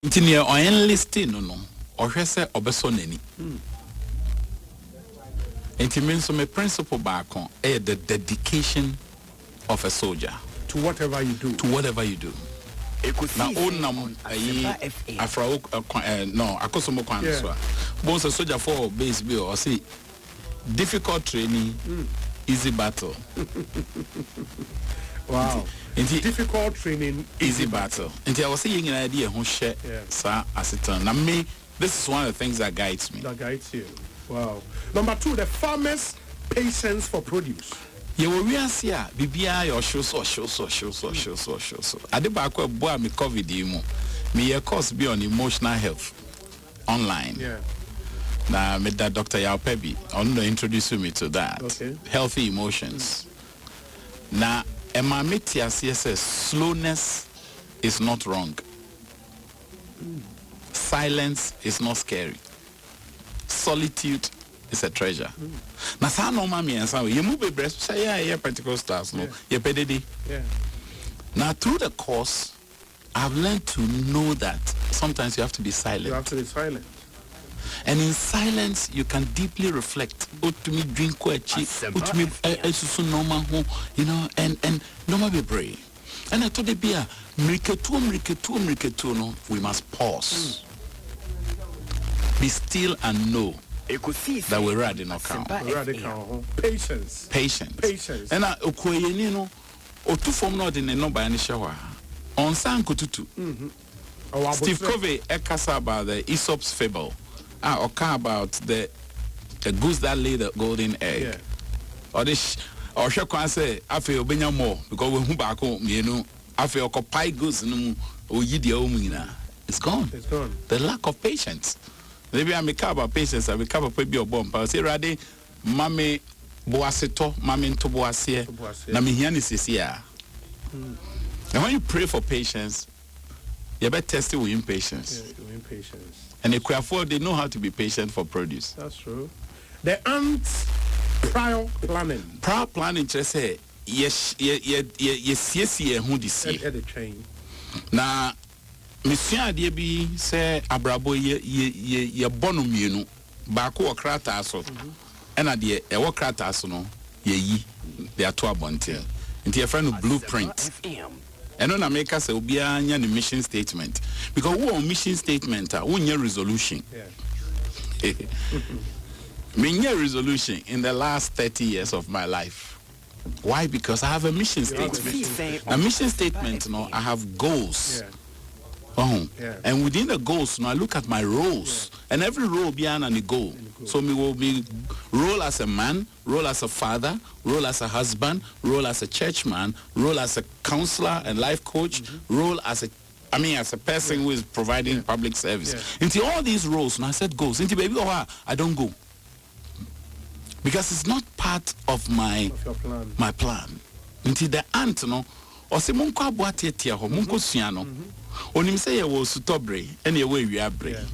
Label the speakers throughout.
Speaker 1: Nti ne o enlisting no ohwe se obeso nani. Nti mean so my principle back on the dedication of a soldier
Speaker 2: to whatever you do.
Speaker 1: Now onam afra no akosomo kwan so. Bon so soldier for base bi or say difficult training, easy battle.
Speaker 2: Wow. Difficult training,
Speaker 1: easy battle. And I was saying an idea who share sir as it turn. Now me, this is one of the things that guides me.
Speaker 2: That guides you. Wow. Number 2, the farmer's patience for produce.
Speaker 1: You will realize here, Bibia your shows. I did back boy me COVID me a course be on emotional health online.
Speaker 2: Yeah.
Speaker 1: Now met that Dr. Yao Pebi. I'm gonna introduce me to that.
Speaker 2: Okay.
Speaker 1: Healthy emotions. Now Emma Metias says slowness is not wrong. Silence is not scary. Solitude is a treasure. Now, sa no mami and sa you move a breast say yeah Pentecostals no you pededi.
Speaker 2: Yeah.
Speaker 1: Now through the course, I've learned to know that sometimes you have to be silent.
Speaker 2: You have to be silent.
Speaker 1: And in silence, you can deeply reflect. To me, drink kwachi. To me, esusu normal, you know, and normal be brave. And I told the beer, mriketu, no, we must pause. Be still and know that we're ready no count.
Speaker 2: Patience.
Speaker 1: And I okoye no, otu form no de no by any shower. On san kututu. Steve Covey ekasa about the Aesop's fable. Okay, about the goose that laid the golden egg.
Speaker 2: Yeah.
Speaker 1: Or this, or she can say, I feel benya more because we back home, you know, I feel occupy goose no or yidia. It's gone.
Speaker 2: It's gone.
Speaker 1: The lack of patience. Maybe I make about patience. I make up a your bomb. I say, Rade, mame boaseto, mame to boasie. Na me hiani sisia. And when you pray for patience, you better test it with impatience.
Speaker 2: Yeah, with impatience.
Speaker 1: And if we afford, they know how to be patient for produce.
Speaker 2: That's true. The ants prior planning.
Speaker 1: Prior planning just say yes who this year.
Speaker 2: The train.
Speaker 1: Now, Monsieur Adiebi say abrabo ye bonu mienu baako okrata so. And at the okrata so no ye they are two abonte. Into your friend blueprint. And on America say obi anya the mission statement because who on mission statement who nya resolution. Yeah. Me resolution in the last 30 years of my life. Why? Because I have a mission statement. A mission statement, no, I have goals.
Speaker 2: Yeah.
Speaker 1: Yeah. And within the goals, I look at my roles, and every role behind a goal. So me will be role as a man, role as a father, role as a husband, role as a churchman, role as a counselor and life coach, role as a person who is providing public service. Into all these roles, and I said goals. Into baby, I don't go because it's not part of my plan. Into the ant, no, or say monko abuati etia ho monko suano. Onim say ye wo sutobre and ye we wiabre.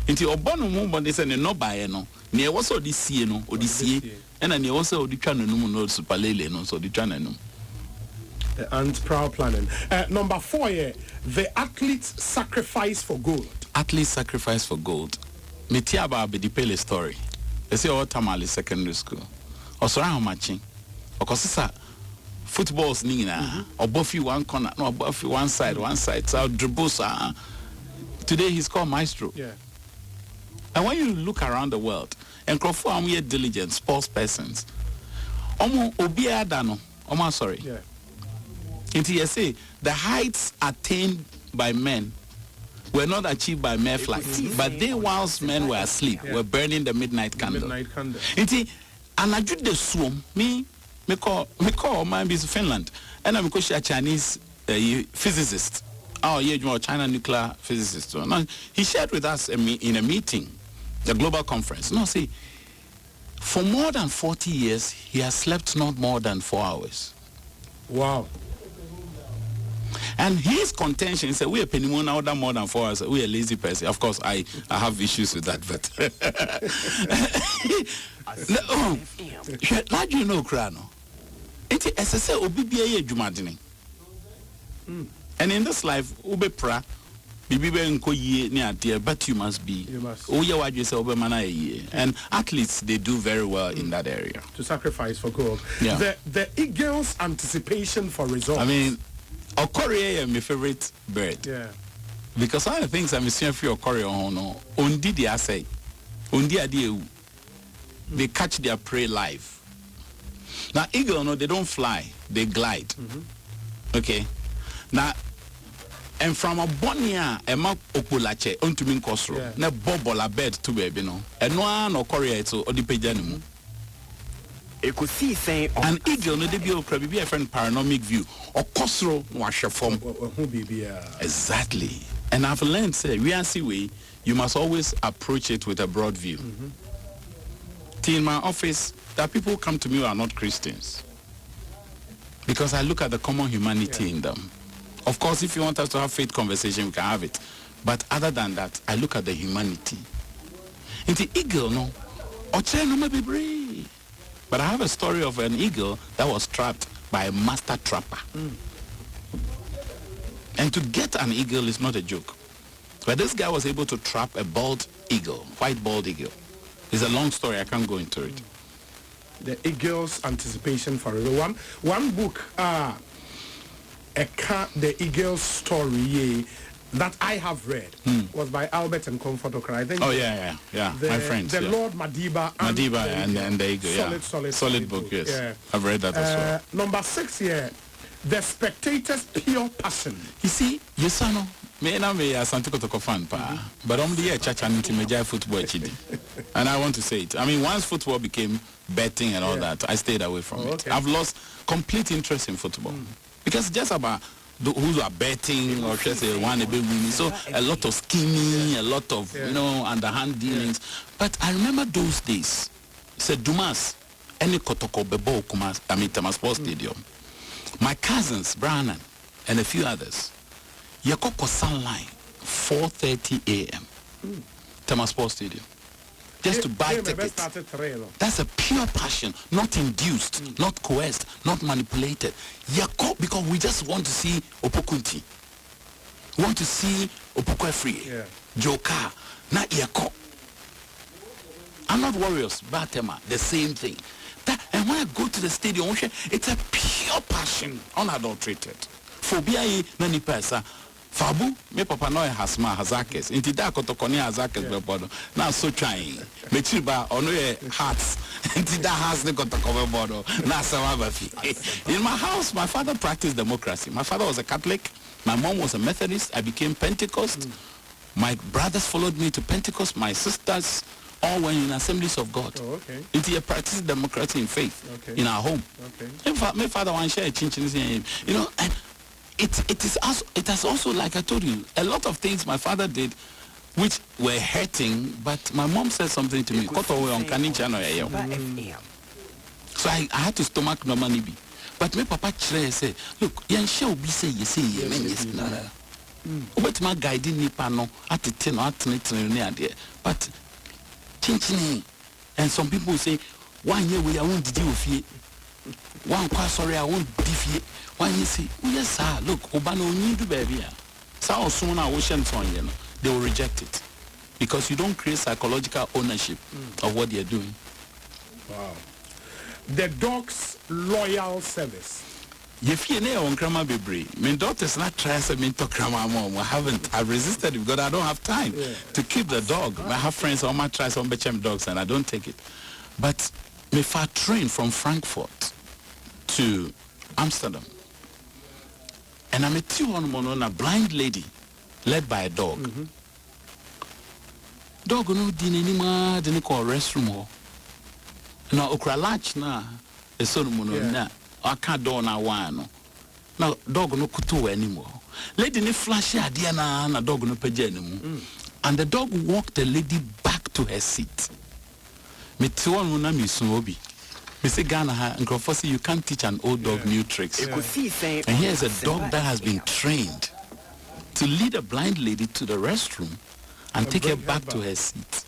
Speaker 1: Nti obono mu bonde say ne no bae no ne e wo so di sie no odisie and ne wo so oditwa nanum no superlele no so oditwa nanum.
Speaker 2: And proud planning. Number 4 here, the athlete's sacrifice for gold.
Speaker 1: Athlete's sacrifice for gold. Metiaba be the Pele story. They say all Tamale secondary school. Osora how matching. Okosisa footballs nina or Buffy one corner, no Buffy one side. So dribbles today he's called Maestro.
Speaker 2: Yeah.
Speaker 1: And when you look around the world, and Crawford are we diligent sports persons. Omo Obia Dano. Omo sorry.
Speaker 2: Yeah.
Speaker 1: Into say the heights attained by men were not achieved by mere flight, but they, whilst men were asleep, were burning the midnight candle. Into and I did the swim. Me call mine is Finland, and I'm a Chinese physicist. Oh yeah, China nuclear physicist. Now he shared with us in a meeting, the global conference. No, see, for more than 40 years he has slept not more than 4 hours.
Speaker 2: Wow.
Speaker 1: And his contention is that we are penny more than 4 hours. We are a lazy person. Of course, I have issues with that, but how do you know, Krano? It's SSA Obibia Jumadini. And in this life, ube pra, but you must be. And athletes, they do very well in that area.
Speaker 2: To sacrifice for gold.
Speaker 1: Yeah.
Speaker 2: The eagle's anticipation for results.
Speaker 1: I mean, Okorie is my favorite bird.
Speaker 2: Yeah.
Speaker 1: Because one of the things I'm seeing for Okorie ondi they say, ondi adi they catch their prey live. Now eagle, no, they don't fly, they glide. Okay. Now, and from a bonia, a map opulache, untumin costro, na bobola bed to baby, no, and one or Korea to Odipejanum. An eagle, no, they be a friend paranomic view, or costro, wash your form. Exactly. And I've learned, say, we are see way, you must always approach it with a broad view. In my office, there are people who come to me who are not Christians. Because I look at the common humanity in them. Of course, if you want us to have faith conversation, we can have it. But other than that, I look at the humanity. In the eagle, no, but I have a story of an eagle that was trapped by a master trapper. And to get an eagle is not a joke. But this guy was able to trap a bald eagle, white bald eagle. It's a long story, I can't go into it.
Speaker 2: The eagle's anticipation for it. One book, the eagle's story that I have read was by Albert and Comfort Okra. I think.
Speaker 1: Oh yeah, my friends.
Speaker 2: The Lord Madiba
Speaker 1: and the eagle. Solid book. Yes, yeah. I've read that as well.
Speaker 2: Number 6 here, the spectator's pure passion.
Speaker 1: You see, you son. Me na me asante kotoko fan pa, but I'm the church and major football chidi, and I want to say it. I mean, once football became betting and all that, I stayed away from it. I've lost complete interest in football because just about who are betting or just one a bit winning. So a lot of scheming, a lot of underhand dealings. But I remember those days. Said Dumas, any kotoko bebo kumas, Tama Sports Stadium. My cousins, Brannan, and a few others. Yakoko sunline 4:30 a.m. Tama Sports Stadium. Just to buy tickets. That's a pure passion, not induced, not coerced, not manipulated. Yako, because we just want to see Opokunti. We want to see Opokwefri, Joka, not Yako. I'm not Warriors, Batema, the same thing. And when I go to the stadium, it's a pure passion, unadulterated. Phobia nani pesa. Fabu, me papa no hasma hazakes. Inti da kotokoni hazakes bebodo. Na so trying. Me chiba ono ye hearts. Inti da has ne kotoko bebodo. Na sawabafi. In my house, my father practiced democracy. My father was a Catholic. My mom was a Methodist. I became Pentecost. My brothers followed me to Pentecost. My sisters all were in Assemblies of God. Inti ye practiced democracy in faith in our home. My father want share chinchin, and it has also, like I told you, a lot of things my father did which were hurting, but my mom said something to me. So I had to stomach no money. But my papa say, look, shall be say you say but my guiding nipa no at the 10 or there. But chinchini, and some people say, 1 year we won't deal with you. One sorry, I won't defeat. When you say, yes, sir, look, Obano need to baby. So soon I they will reject it because you don't create psychological ownership of what they're doing.
Speaker 2: Wow. The dog's loyal service.
Speaker 1: If you know on grandma baby, my daughter's not trying to mean to grandma mom. I've resisted it because I don't have time to keep the dog. I have friends on my try some bechem dogs and I don't take it. But if I train from Frankfurt to Amsterdam, and I'm a blind lady led by a dog. Dog no din anima didn't call restroom. Now okra large na a son na I can't do na one. Now dog no kutu anymore. Lady ni flash idea na dog no page anymore. And the dog walked the lady back to her seat. Me tiwon na mi sunobi. Mr. Ghana and Crawford, you can't teach an old dog new tricks. And here's a dog that has been trained to lead a blind lady to the restroom and take her back to her seat.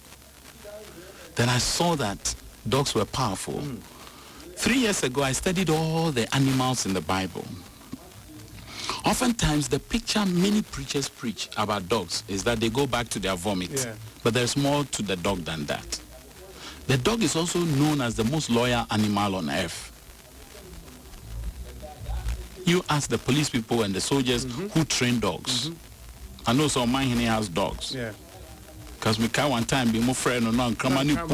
Speaker 1: Then I saw that dogs were powerful. 3 years ago, I studied all the animals in the Bible. Oftentimes, the picture many preachers preach about dogs is that they go back to their vomit.
Speaker 2: Yeah.
Speaker 1: But there's more to the dog than that. The dog is also known as the most loyal animal on earth. You ask the police people and the soldiers who train dogs. I know some mine here has dogs.
Speaker 2: Yeah.
Speaker 1: Because we can one time be more friend or not, come on, you know.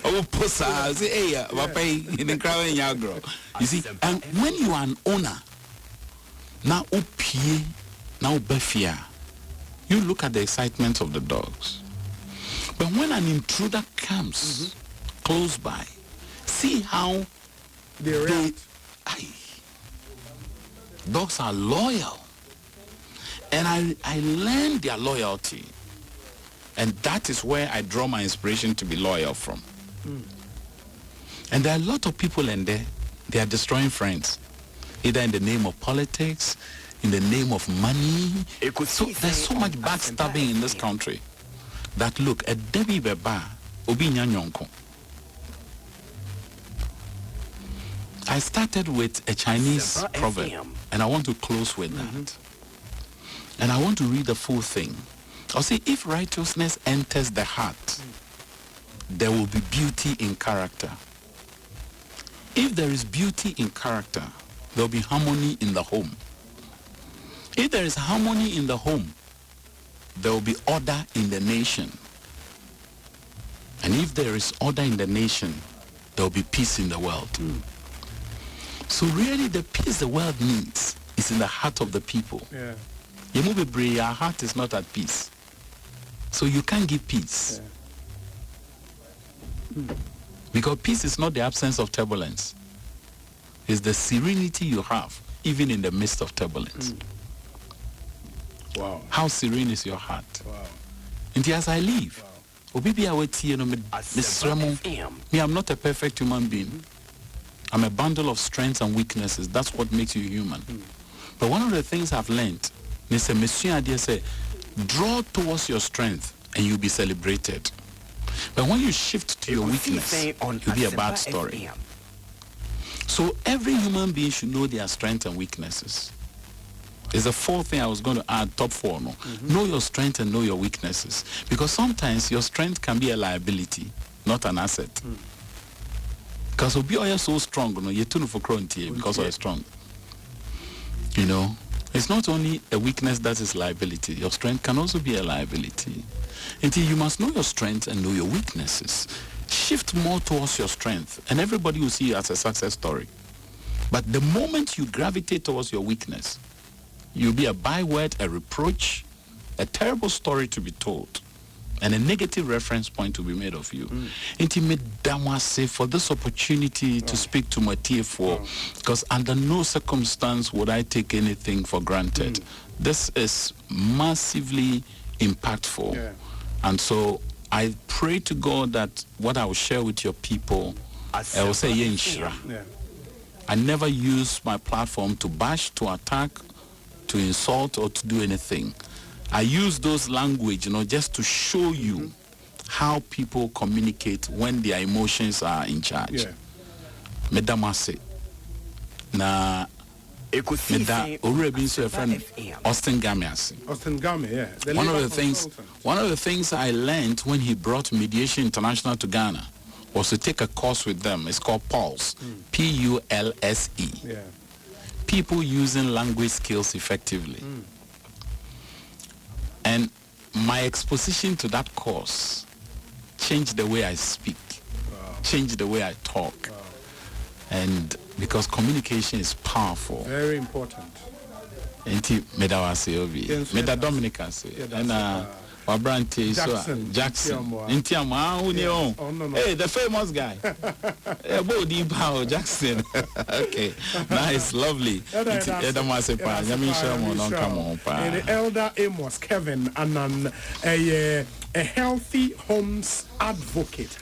Speaker 1: Oh, posa, say, hey, pay in the crowd in your girl. You see, and when you are an owner, now upie, now befia, you look at the excitement of the dogs. But when an intruder comes close by, see how
Speaker 2: they react.
Speaker 1: Dogs are loyal. And I learned their loyalty. And that is where I draw my inspiration to be loyal from. And there are a lot of people in there, they are destroying friends. Either in the name of politics, in the name of money. So there's so much backstabbing in this country. That look, a Debbie Beba, Obi Nyanyonko. I started with a Chinese proverb, and I want to close with that. And I want to read the full thing. I'll say, if righteousness enters the heart, there will be beauty in character. If there is beauty in character, there will be harmony in the home. If there is harmony in the home, there will be order in the nation. And if there is order in the nation, there will be peace in the world. So really the peace the world needs is in the heart of the people.
Speaker 2: Yeah.
Speaker 1: Your heart is not at peace. So you can't give peace.
Speaker 2: Yeah.
Speaker 1: Because peace is not the absence of turbulence. It's the serenity you have, even in the midst of turbulence.
Speaker 2: Wow.
Speaker 1: How serene is your heart?
Speaker 2: Wow.
Speaker 1: And as I leave, me, I'm not a perfect human being. I'm a bundle of strengths and weaknesses. That's what makes you human. But one of the things I've learned, draw towards your strength and you'll be celebrated. But when you shift to your weakness, you'll be a bad story. So every human being should know their strengths and weaknesses. It's the fourth thing I was going to add, top four. No? Know your strength and know your weaknesses. Because sometimes your strength can be a liability, not an asset. Because you'll be so strong, you're too for cruelty because you're strong. You know, it's not only a weakness that is liability. Your strength can also be a liability. Until you must know your strengths and know your weaknesses. Shift more towards your strength, and everybody will see you as a success story. But the moment you gravitate towards your weakness, you'll be a byword, a reproach, a terrible story to be told, and a negative reference point to be made of you. Intimate Damase for this opportunity to speak to Mathieu for, because under no circumstance would I take anything for granted. This is massively impactful.
Speaker 2: Yeah.
Speaker 1: And so I pray to God that what I will share with your people, I will say, yeah. I never use my platform to bash, to attack, to insult, or to do anything. I use those language, just to show you how people communicate when their emotions are in charge.
Speaker 2: Yeah.
Speaker 1: Medamase. Na Meda already so a friend Austin Gamias.
Speaker 2: Austin Gami, yeah.
Speaker 1: One of the things I learned when he brought Mediation International to Ghana was to take a course with them. It's called PULSE. P-U-L-S-E.
Speaker 2: Yeah.
Speaker 1: People using language skills effectively. And my exposition to that course changed the way I speak, changed the way I talk. And because communication is powerful.
Speaker 2: Very important.
Speaker 1: Enti meda wase obi. Meda Dominica say. And Wabrante Jackson. Enti ama unio. Hey, the famous guy. Bodi Bao Jackson. Okay. Nice, lovely.
Speaker 2: And the elder Amos Kevin-Annan, a healthy homes advocate.